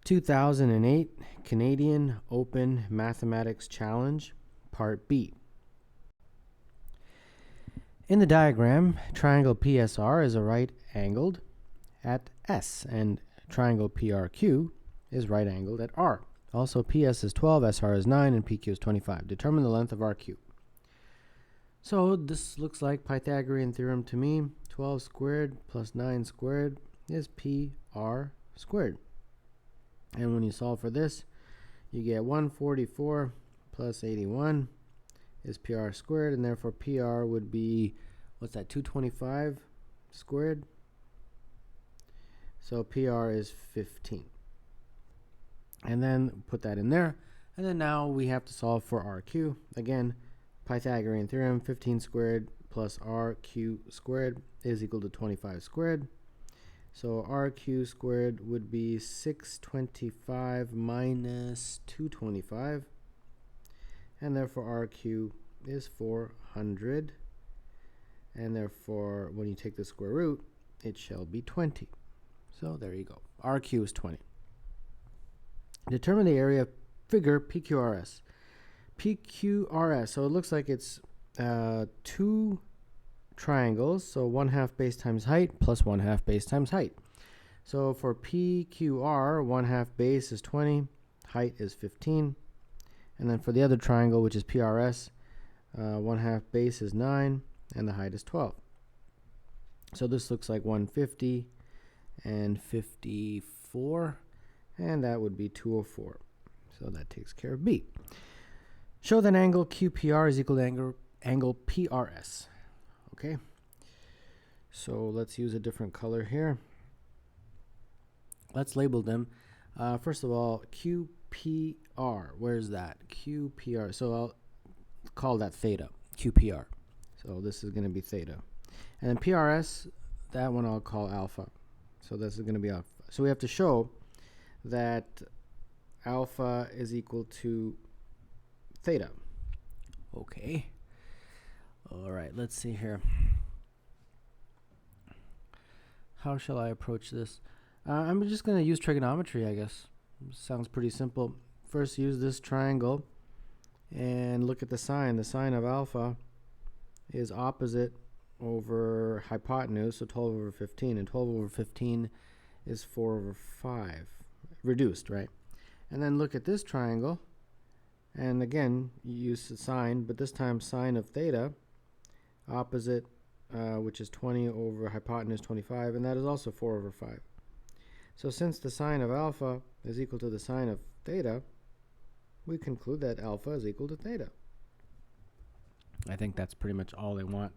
2008 Canadian Open Mathematics Challenge, Part B. In the diagram, triangle PSR is a right-angled at S, and triangle PRQ is right-angled at R. Also, PS is 12, SR is 9, and PQ is 25. Determine the length of RQ. So this looks like Pythagorean theorem to me. 12 squared plus 9 squared is PR squared. And when you solve for this, you get 144 plus 81 is PR squared, and therefore PR would be, what's that, 225 squared? So PR is 15. And then put that in there. And then now we have to solve for RQ. Again, Pythagorean theorem, 15 squared plus RQ squared is equal to 25 squared. So RQ squared would be 625 minus 225. And therefore RQ is 400. And therefore, when you take the square root, it shall be 20. So there you go. RQ is 20. Determine the area of figure PQRS. PQRS, so it looks like it's two triangles, so 1/2 base times height plus 1/2 base times height. So for PQR, 1/2 base is 20, height is 15. And then for the other triangle, which is PRS, 1/2 base is 9, and the height is 12. So this looks like 150 and 54, and that would be 204. So that takes care of B. Show that angle QPR is equal to angle PRS. Okay, so let's use a different color here. Let's label them. First of all, QPR, where's that? QPR, so I'll call that theta, QPR. So this is going to be theta. And then PRS, that one I'll call alpha. So this is going to be alpha. So we have to show that alpha is equal to theta. Okay. All right, let's see here. How shall I approach this? I'm just going to use trigonometry, I guess. Sounds pretty simple. First, use this triangle and look at the sign. The sign of alpha is opposite over hypotenuse, so 12 over 15. And 12 over 15 is 4 over 5. Reduced, right? And then look at this triangle. And again, you use the sign, but this time sine of theta, opposite, which is 20 over hypotenuse 25, and that is also 4 over 5. So since the sine of alpha is equal to the sine of theta, we conclude that alpha is equal to theta. I think that's pretty much all they want.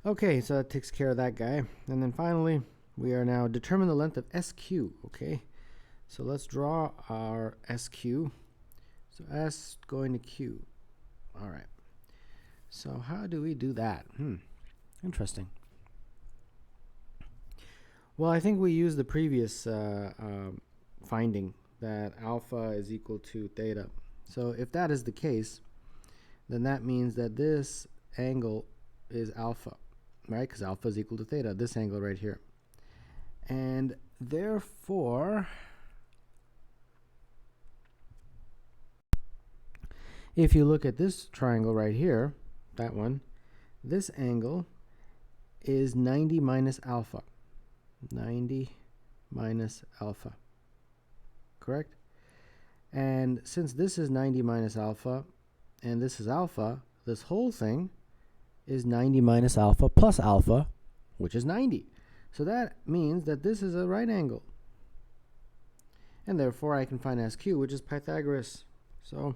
Okay, so that takes care of that guy. And then finally, we are now determine the length of SQ, okay? So let's draw our SQ. So S going to Q. All right. So how do we do that? Interesting. Well, I think we used the previous finding that alpha is equal to theta. So if that is the case, then that means that this angle is alpha, right? Because alpha is equal to theta, this angle right here. And therefore, if you look at this triangle right here, that one, this angle is 90 minus alpha. 90 minus alpha. Correct? And since this is 90 minus alpha, and this is alpha, this whole thing is 90 minus alpha plus alpha, which is 90. So that means that this is a right angle. And therefore I can find SQ, which is Pythagoras. So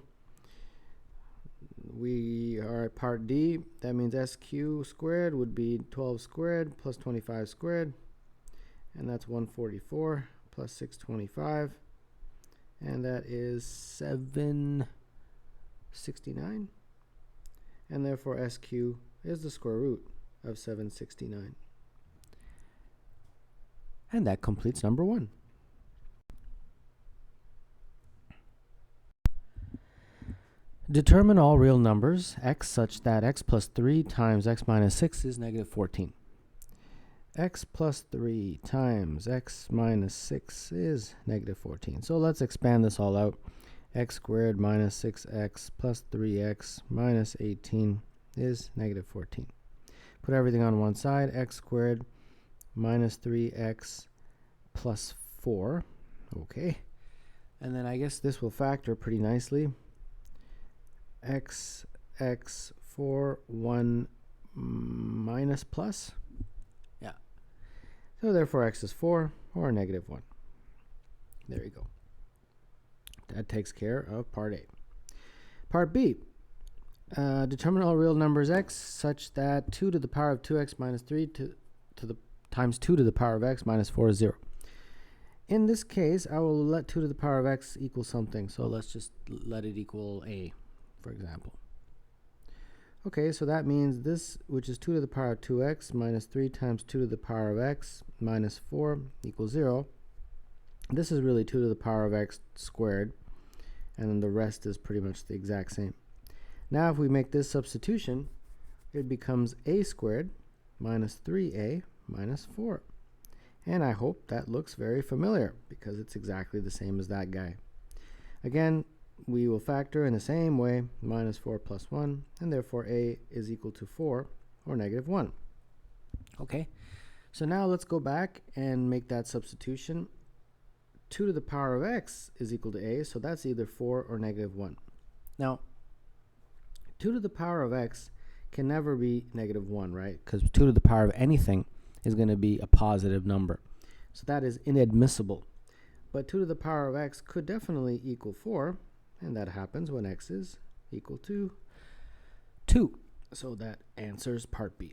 we are at part D. That means SQ squared would be 12 squared plus 25 squared. And that's 144 plus 625. And that is 769. And therefore SQ is the square root of 769. And that completes number 1. Determine all real numbers x such that x plus 3 times x minus 6 is negative 14. x plus 3 times x minus 6 is negative 14. So let's expand this all out. X squared minus 6x plus 3x minus 18 is negative 14. Put everything on one side. X squared minus 3x plus 4. Okay. And then I guess this will factor pretty nicely. X 4, 1 minus plus. Yeah. So therefore x is 4 or negative 1. There you go. That takes care of part A. Part B. Determine all real numbers x such that 2 to the power of 2x minus 3 times 2 to the power of x minus 4 is 0. In this case, I will let 2 to the power of x equal something. So let's just let it equal a, for example. Okay, so that means this, which is 2 to the power of 2x minus 3 times 2 to the power of x minus 4 equals 0. This is really 2 to the power of x squared, and then the rest is pretty much the exact same. Now if we make this substitution, it becomes a squared minus 3a minus 4. And I hope that looks very familiar because it's exactly the same as that guy. Again, we will factor in the same way, minus 4 plus 1, and therefore a is equal to 4 or negative 1. Okay, so now let's go back and make that substitution. 2 to the power of x is equal to a, so that's either 4 or negative 1. Now, 2 to the power of x can never be negative 1, right? Because 2 to the power of anything is going to be a positive number. So that is inadmissible. But 2 to the power of x could definitely equal 4, and that happens when x is equal to 2. So that answers part B.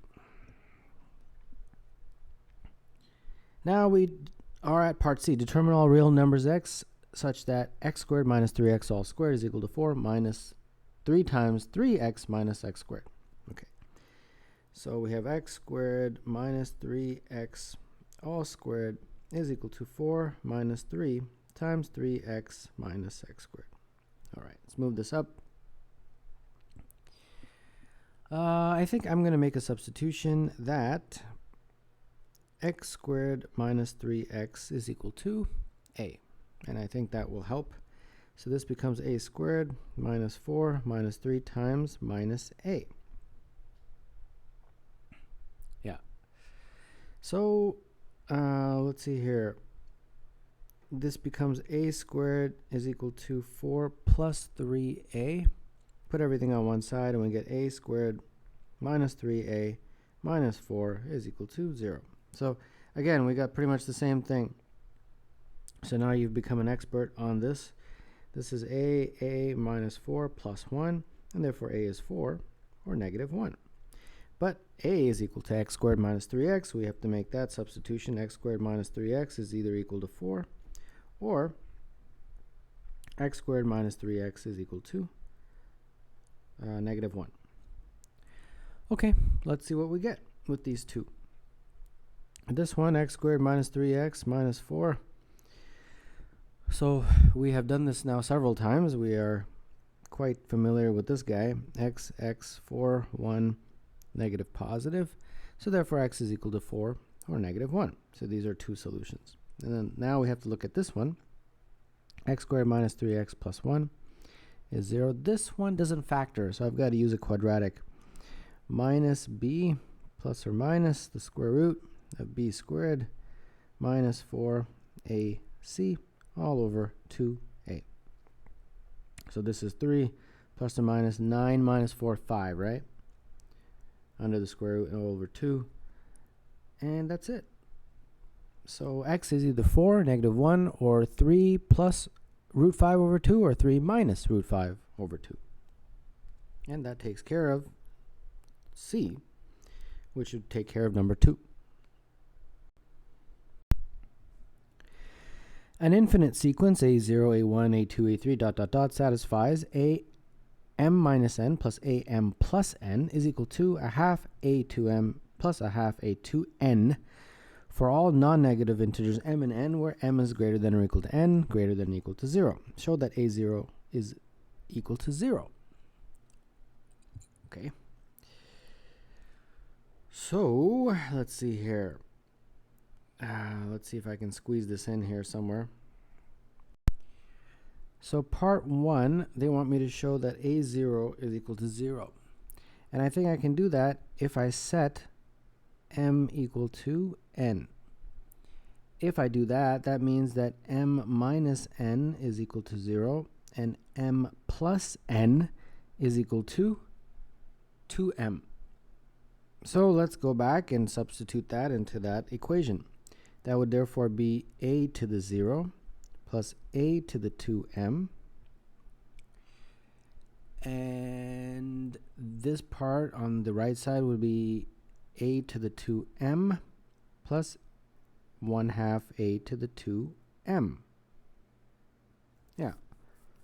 Now we are at part C. Determine all real numbers x such that x squared minus 3x all squared is equal to 4 minus 3 times 3x minus x squared. Okay. So we have x squared minus 3x all squared is equal to 4 minus 3 times 3x minus x squared. All right, let's move this up. I think I'm going to make a substitution that x squared minus 3x is equal to a. And I think that will help. So this becomes a squared minus 4 minus 3 times minus a. Yeah. So let's see here. This becomes a squared is equal to 4 plus 3a. Put everything on one side and we get a squared minus 3a minus 4 is equal to 0. So again, we got pretty much the same thing. So now you've become an expert on this. This is a minus 4 plus 1, and therefore a is 4 or negative 1. But a is equal to x squared minus 3x. We have to make that substitution. X squared minus 3x is either equal to 4 or x squared minus 3x is equal to negative 1. Okay, let's see what we get with these two. This one, x squared minus 3x minus 4. So we have done this now several times. We are quite familiar with this guy. X 4, 1, negative positive. So therefore x is equal to 4 or negative 1. So these are two solutions. And then now we have to look at this one. X squared minus 3x plus 1 is 0. This one doesn't factor, so I've got to use a quadratic. Minus b plus or minus the square root of b squared minus 4ac all over 2a. So this is 3 plus or minus 9 minus 4, 5, right? Under the square root and over 2. And that's it. So x is either 4, negative 1, or 3 plus root 5 over 2, or 3 minus root 5 over 2. And that takes care of C, which would take care of number 2. An infinite sequence a0, a1, a2, a3, ... satisfies a m minus n plus a m plus n is equal to a half a2m plus a half a2n for all non-negative integers m and n where m is greater than or equal to n, greater than or equal to 0. Show that a0 is equal to 0. Okay. So let's see here. Let's see if I can squeeze this in here somewhere. So part 1, they want me to show that A0 is equal to 0. And I think I can do that if I set m equal to n. If I do that, that means that m minus n is equal to 0, and m plus n is equal to 2m. So let's go back and substitute that into that equation. That would therefore be a to the 0 plus a to the 2m. And this part on the right side would be a to the 2m plus 1/2 a to the 2m. Yeah,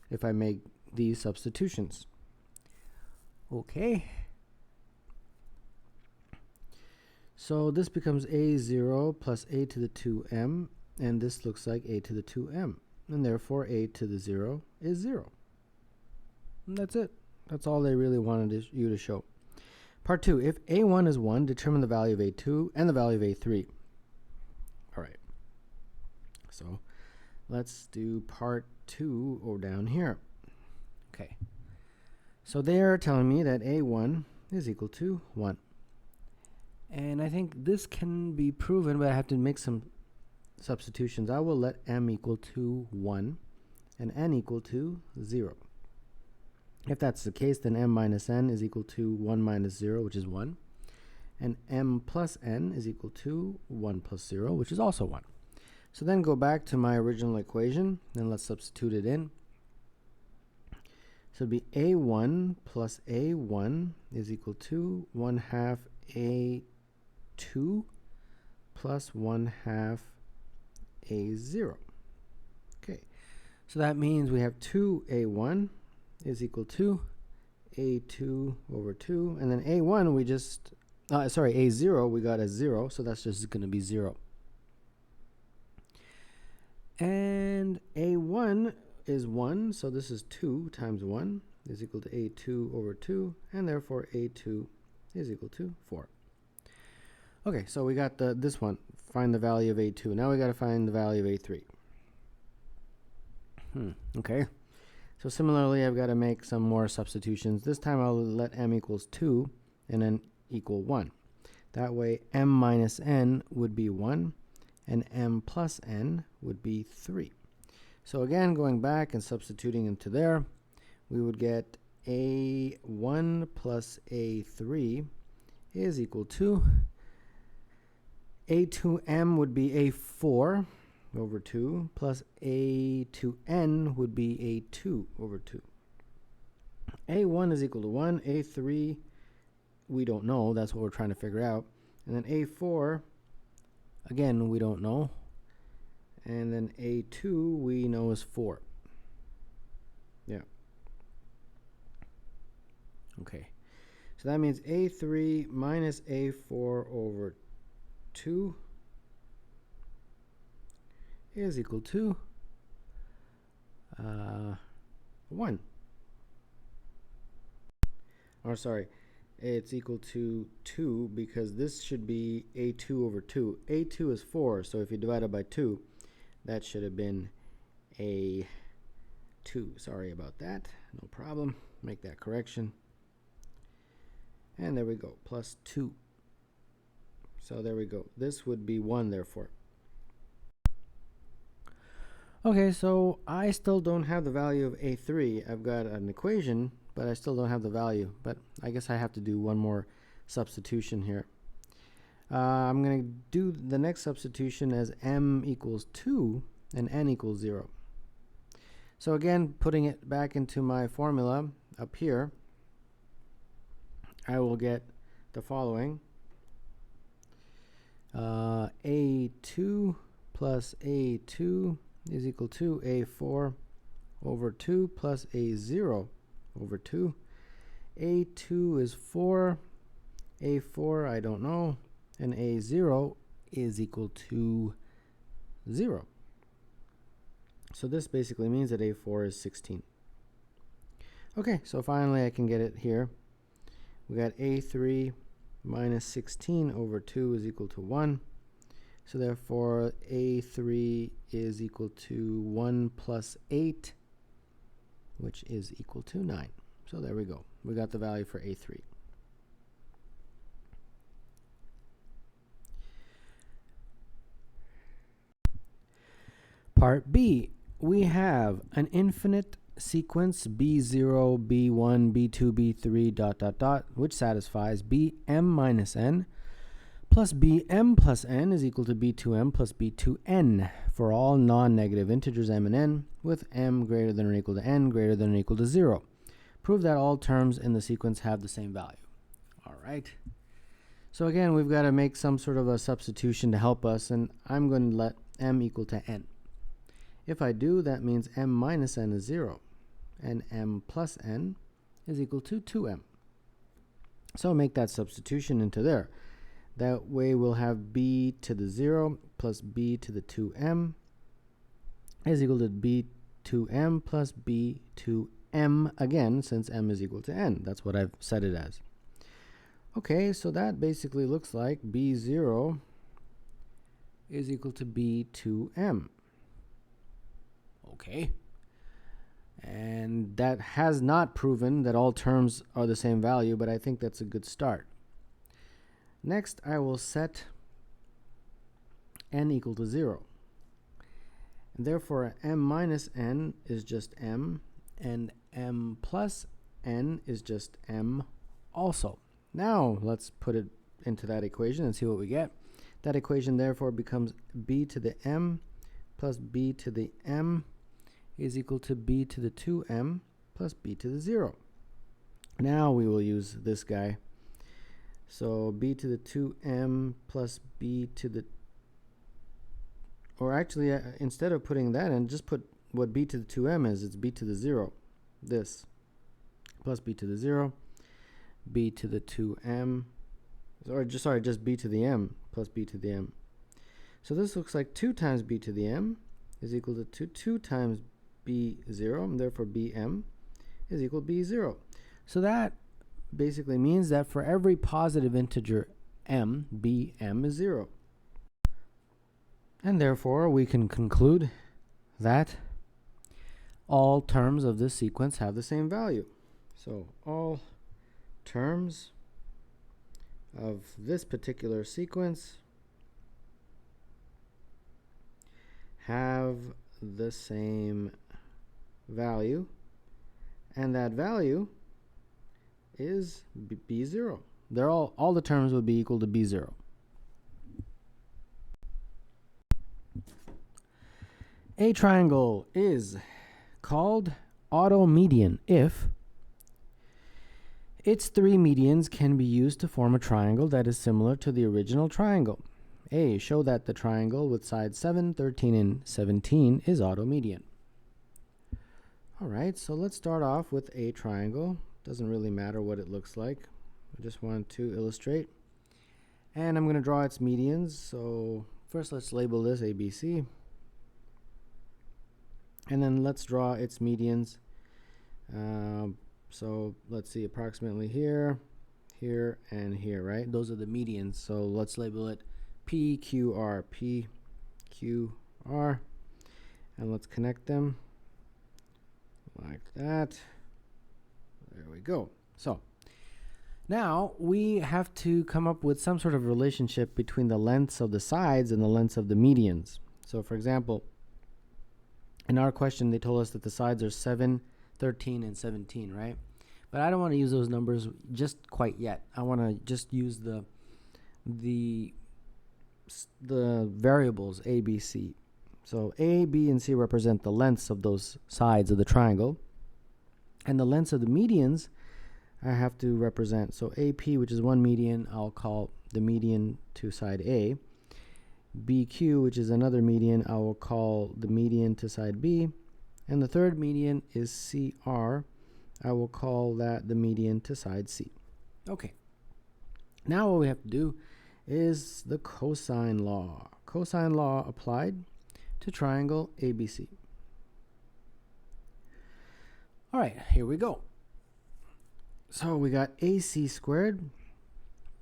if I make these substitutions. Okay. So this becomes a0 plus a to the 2m, and this looks like a to the 2m. And therefore a to the 0 is 0. And that's it. That's all they really wanted you to show. Part 2, if a1 is 1, determine the value of a2 and the value of a3. All right. So let's do part 2 over down here. Okay. So they are telling me that a1 is equal to 1. And I think this can be proven, but I have to make some substitutions. I will let m equal to 1 and n equal to 0. If that's the case, then m minus n is equal to 1 minus 0, which is 1. And m plus n is equal to 1 plus 0, which is also 1. So then go back to my original equation, and let's substitute it in. So it would be a1 plus a1 is equal to 1/2 a2 plus 1/2 a0. Okay, so that means we have 2a1 is equal to a2 over 2, and then a1 we just, a0 we got as 0, so that's just going to be 0. And a1 is 1, so this is 2 times 1 is equal to a2 over 2, and therefore a2 is equal to 4. Okay, so we got this one, find the value of a2. Now we got to find the value of a3. Okay, so similarly I've got to make some more substitutions. This time I'll let m equals 2 and n equal 1. That way m minus n would be 1 and m plus n would be 3. So again, going back and substituting into there, we would get a1 plus a3 is equal to a2m would be a4 over 2 plus a2n would be a2 over 2. a1 is equal to 1, a3 we don't know, that's what we're trying to figure out. And then a4, again, we don't know. And then a2 we know is 4. Yeah. Okay. So that means a3 minus a4 over 2 is equal to 1. Or sorry, it's equal to 2 because this should be a2 over 2. a2 is 4, so if you divide it by 2, that should have been a 2. Sorry about that. No problem. Make that correction. And there we go, plus 2. So there we go. This would be 1, therefore. Okay, so I still don't have the value of a3. I've got an equation, but I still don't have the value. But I guess I have to do one more substitution here. I'm going to do the next substitution as m equals 2 and n equals 0. So again, putting it back into my formula up here, I will get the following. A2 plus A2 is equal to A4 over 2 plus A0 over 2. A2 is 4, A4 I don't know, and A0 is equal to 0. So this basically means that A4 is 16. Okay, so finally I can get it here. We got A3 minus 16 over 2 is equal to 1. So therefore, A3 is equal to 1 plus 8, which is equal to 9. So there we go. We got the value for A3. Part B, we have an infinite sequence B0, B1, B2, B3, ... which satisfies Bm minus n plus Bm plus n is equal to B2m plus B2n for all non-negative integers m and n, with m greater than or equal to n greater than or equal to 0. Prove that all terms in the sequence have the same value. All right. So again, we've got to make some sort of a substitution to help us, and I'm going to let m equal to n. If I do, that means m minus n is 0, and m plus n is equal to 2m. So make that substitution into there. That way we'll have b to the 0 plus b to the 2m is equal to b2m plus b2m again, since m is equal to n. That's what I've set it as. Okay, so that basically looks like b0 is equal to b2m. Okay. And that has not proven that all terms are the same value, but I think that's a good start. Next, I will set n equal to 0. And therefore, m minus n is just m, and m plus n is just m also. Now, let's put it into that equation and see what we get. That equation, therefore, becomes b to the m plus b to the m is equal to b to the 2m plus b to the 0. Now we will use this guy. So b to the 2m plus b to the, or actually instead of putting that in, just put what b to the 2m is. It's b to the 0, this, plus b to the 0, b to the 2m, or just b to the m plus b to the m. So this looks like 2 times b to the m is equal to 2 times b0, and therefore bm is equal to b0. So that basically means that for every positive integer m, bm is 0. And therefore we can conclude that all terms of this sequence have the same value. So all terms of this particular sequence have the same value, and that value is b0. They're all the terms would be equal to b0. A triangle is called automedian if its 3 medians can be used to form a triangle that is similar to the original triangle. A, show that the triangle with sides 7, 13, and 17 is automedian. All right, so let's start off with a triangle. Doesn't really matter what it looks like. I just want to illustrate. And I'm going to draw its medians. So first let's label this ABC. And then let's draw its medians. So let's see, approximately here, here, and here, right? Those are the medians. So let's label it PQR, PQR. And let's connect them like that. There we go. So now we have to come up with some sort of relationship between the lengths of the sides and the lengths of the medians. So for example, in our question, they told us that the sides are 7, 13, and 17, right? But I don't want to use those numbers just quite yet. I want to just use the variables A, B, C. So A, B, and C represent the lengths of those sides of the triangle. And the lengths of the medians I have to represent. So AP, which is one median, I'll call the median to side A. BQ, which is another median, I will call the median to side B. And the third median is CR. I will call that the median to side C. Okay. Now what we have to do is the cosine law. Cosine law applied to triangle ABC. All right, here we go. So we got AC squared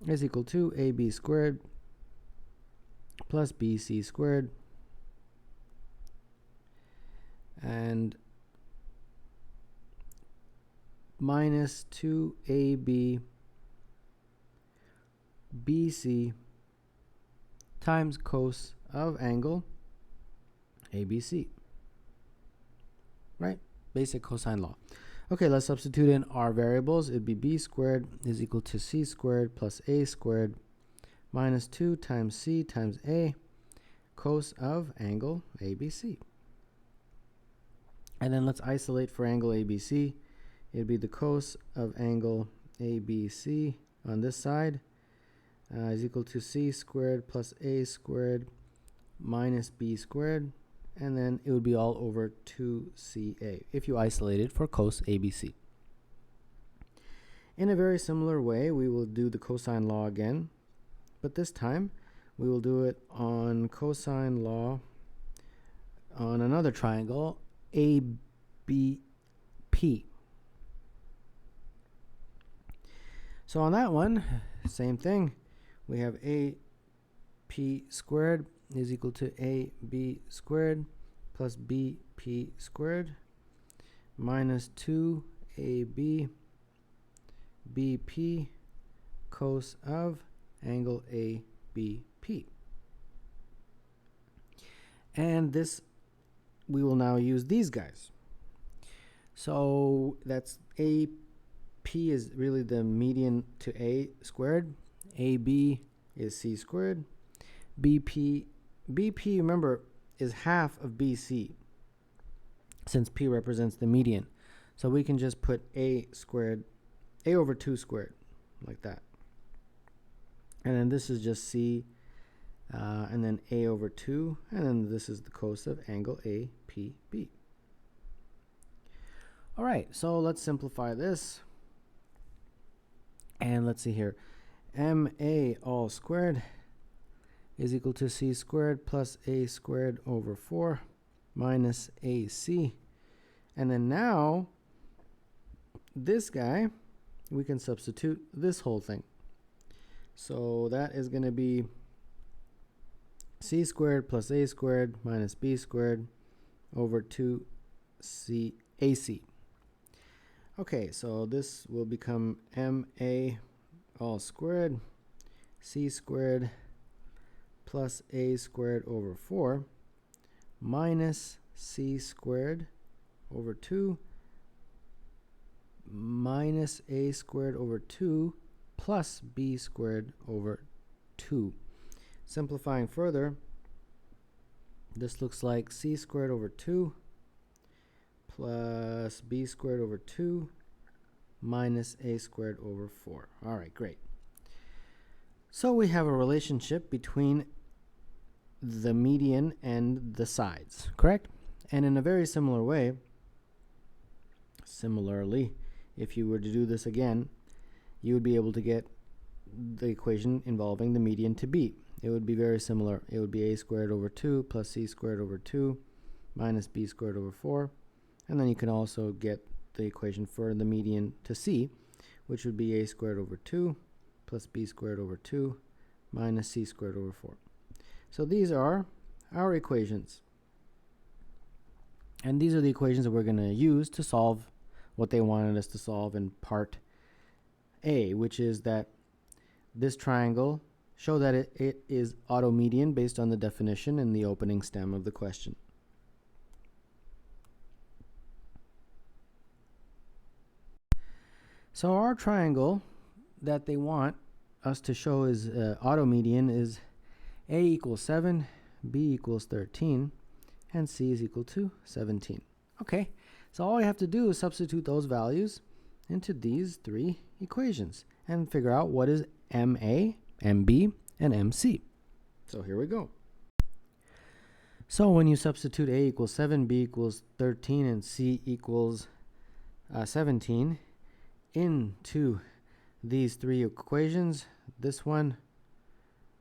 is equal to AB squared plus BC squared and minus 2AB BC times cos of angle ABC. Right? Basic cosine law. Okay, let's substitute in our variables. It'd be b squared is equal to c squared plus a squared minus 2 times c times a cos of angle ABC. And then let's isolate for angle ABC. It'd be the cos of angle ABC on this side is equal to c squared plus a squared minus b squared, and then it would be all over 2ca if you isolate it for cos ABC. In a very similar way, we will do the cosine law again, but this time we will do it on cosine law on another triangle, ABP. So on that one, same thing. We have AP squared is equal to AB squared plus BP squared minus 2AB BP cos of angle ABP. And this, we will now use these guys. So that's AP is really the median to A squared. AB is C squared. BP, remember, is half of BC since P represents the median. So we can just put A squared, A over 2 squared, like that. And then this is just C, and then A over 2, and then this is the cos of angle APB. All right, so let's simplify this. And let's see here. MA all squared is equal to C squared plus A squared over 4 minus AC. And then now, this guy, we can substitute this whole thing. So that is going to be C squared plus A squared minus B squared over 2C AC. Okay, so this will become MA all squared, C squared plus A squared over 4 minus C squared over 2 minus A squared over 2 plus B squared over 2. Simplifying further, this looks like C squared over 2 plus B squared over 2 minus A squared over 4. All right, great. So we have a relationship between the median and the sides, correct? And in a very similar way, similarly, if you were to do this again, you would be able to get the equation involving the median to be. It would be very similar. It would be A squared over 2 plus C squared over 2 minus B squared over 4. And then you can also get the equation for the median to C, which would be A squared over 2 plus B squared over 2 minus C squared over 4. So these are our equations. And these are the equations that we're going to use to solve what they wanted us to solve in part A, which is that this triangle, show that it is automedian based on the definition in the opening stem of the question. So our triangle that they want us to show is automedian is A equals 7, B equals 13, and C is equal to 17. Okay, so all you have to do is substitute those values into these three equations and figure out what is MA, MB, and MC. So here we go. So when you substitute A equals 7, B equals 13, and C equals 17 into these three equations, this one,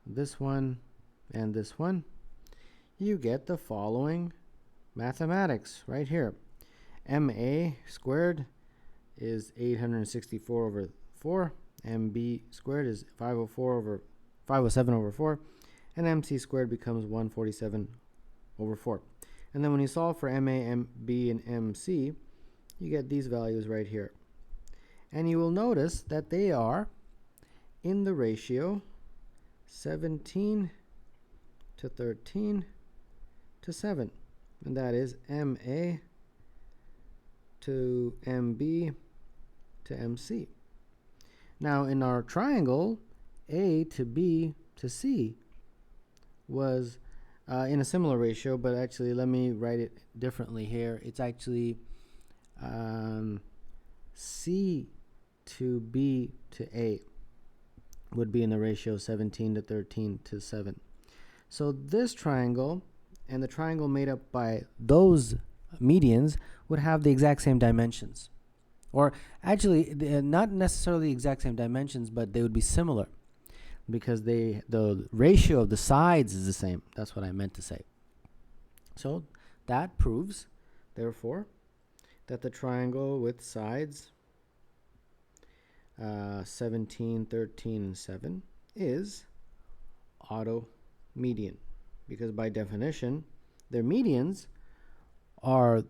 and this one, you get the following mathematics right here. MA squared is 864 over 4. MB squared is 507 over 4. and MC squared becomes 147 over 4. And then when you solve for MA, MB, and MC, you get these values right here. And you will notice that they are in the ratio 17 to 13 to 7. And that is MA to MB to MC. Now in our triangle, A to B to C was in a similar ratio, but actually let me write it differently here. It's actually C to B to A would be in the ratio 17 to 13 to 7. So this triangle and the triangle made up by those medians would have the exact same dimensions. Or actually, not necessarily the exact same dimensions, but they would be similar because the ratio of the sides is the same. That's what I meant to say. So that proves, therefore, that the triangle with sides 17, 13, and 7 is automedian, because by definition their medians are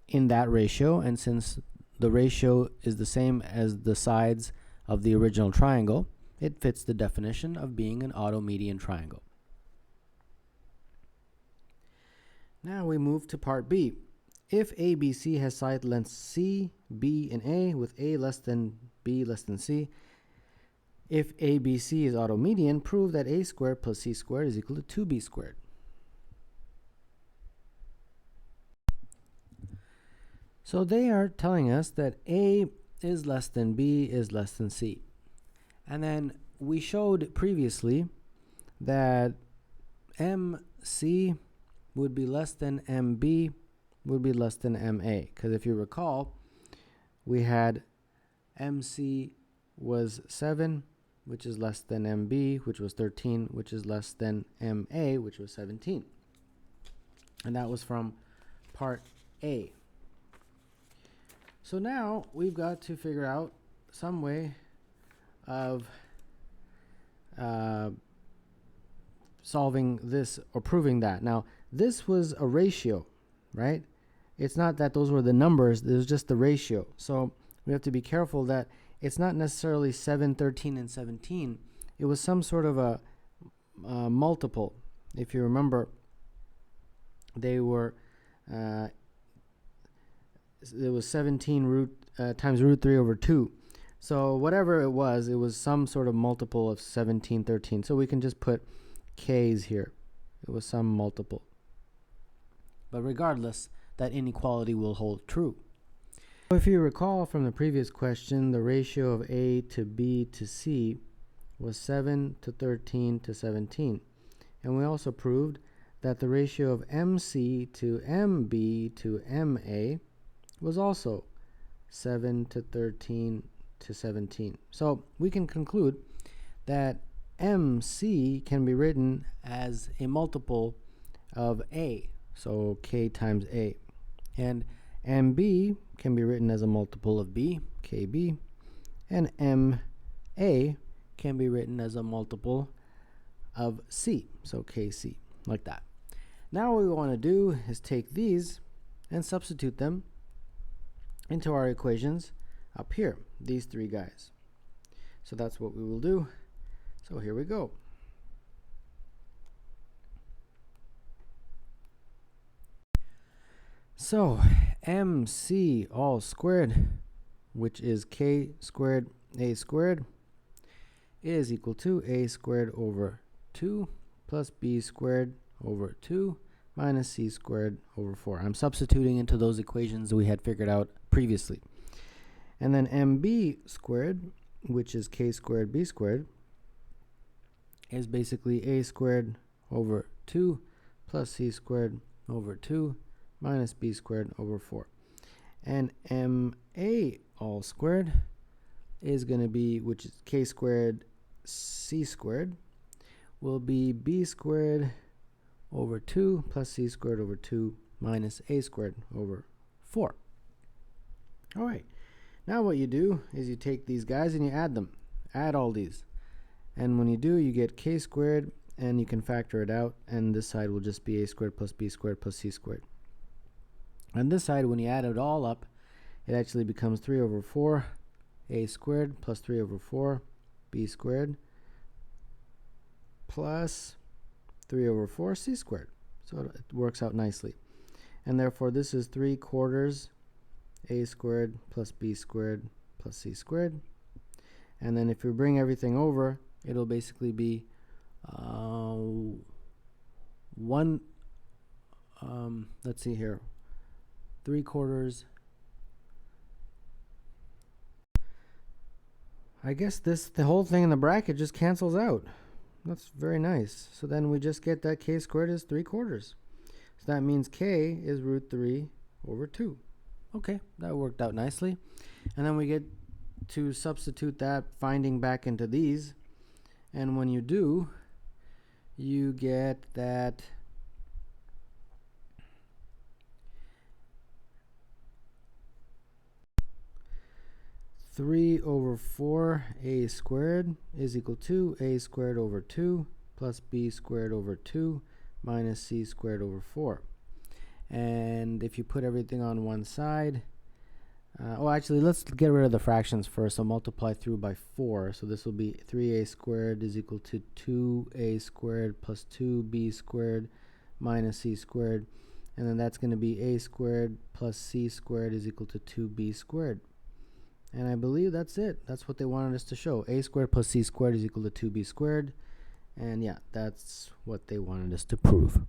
in that ratio, and since the ratio is the same as the sides of the original triangle, it fits the definition of being an automedian triangle. Now we move to part B. If ABC has side lengths C, B, and A, with A less than B less than C, if ABC is automedian, prove that A squared plus C squared is equal to 2B squared. So they are telling us that A is less than B is less than C. And then we showed previously that MC would be less than MB would be less than MA. Because if you recall, we had MC was 7, which is less than MB, which was 13, which is less than MA, which was 17. And that was from part A. So now we've got to figure out some way of solving this or proving that. Now, this was a ratio, right? It's not that those were the numbers, it was just the ratio. So we have to be careful that it's not necessarily 7, 13, and 17. It was some sort of a multiple. If you remember, they were it was 17 times root 3 over 2. So whatever it was some sort of multiple of 17, 13. So we can just put k's here. It was some multiple. But regardless, that inequality will hold true. If you recall from the previous question, the ratio of A to B to C was 7 to 13 to 17. And we also proved that the ratio of MC to MB to MA was also 7 to 13 to 17. So we can conclude that MC can be written as a multiple of A, so K times A. And MB can be written as a multiple of B, KB. And MA can be written as a multiple of C, so KC, like that. Now what we want to do is take these and substitute them into our equations up here, these three guys. So that's what we will do. So here we go. So MC all squared, which is K squared A squared, is equal to A squared over 2 plus B squared over 2 minus C squared over 4. I'm substituting into those equations we had figured out previously. And then MB squared, which is K squared B squared, is basically A squared over 2 plus C squared over 2 minus B squared over 4. And MA all squared is going to be, which is K squared C squared, will be B squared over 2 plus C squared over 2 minus A squared over 4. All right. Now what you do is you take these guys and you add them. Add all these. And when you do, you get K squared and you can factor it out, and this side will just be a squared plus b squared plus c squared. On this side, when you add it all up, it actually becomes 3 over 4 a squared plus 3 over 4 b squared plus 3 over 4 c squared. So it works out nicely. And therefore, this is 3/4 a squared plus b squared plus c squared. And then if you bring everything over, it'll basically be let's see here, 3/4. I guess the whole thing in the bracket just cancels out. That's very nice. So then we just get that k squared is 3/4. So that means k is √3 over 2. Okay, that worked out nicely. And then we get to substitute that finding back into these. And when you do, you get that 3 over 4 a squared is equal to a squared over 2 plus b squared over 2 minus c squared over 4. And if you put everything on one side, actually, let's get rid of the fractions first. So multiply through by 4. So this will be 3a squared is equal to 2a squared plus 2b squared minus c squared. And then that's going to be a squared plus c squared is equal to 2b squared. And I believe that's it. That's what they wanted us to show. A squared plus c squared is equal to 2b squared. And yeah, that's what they wanted us to prove.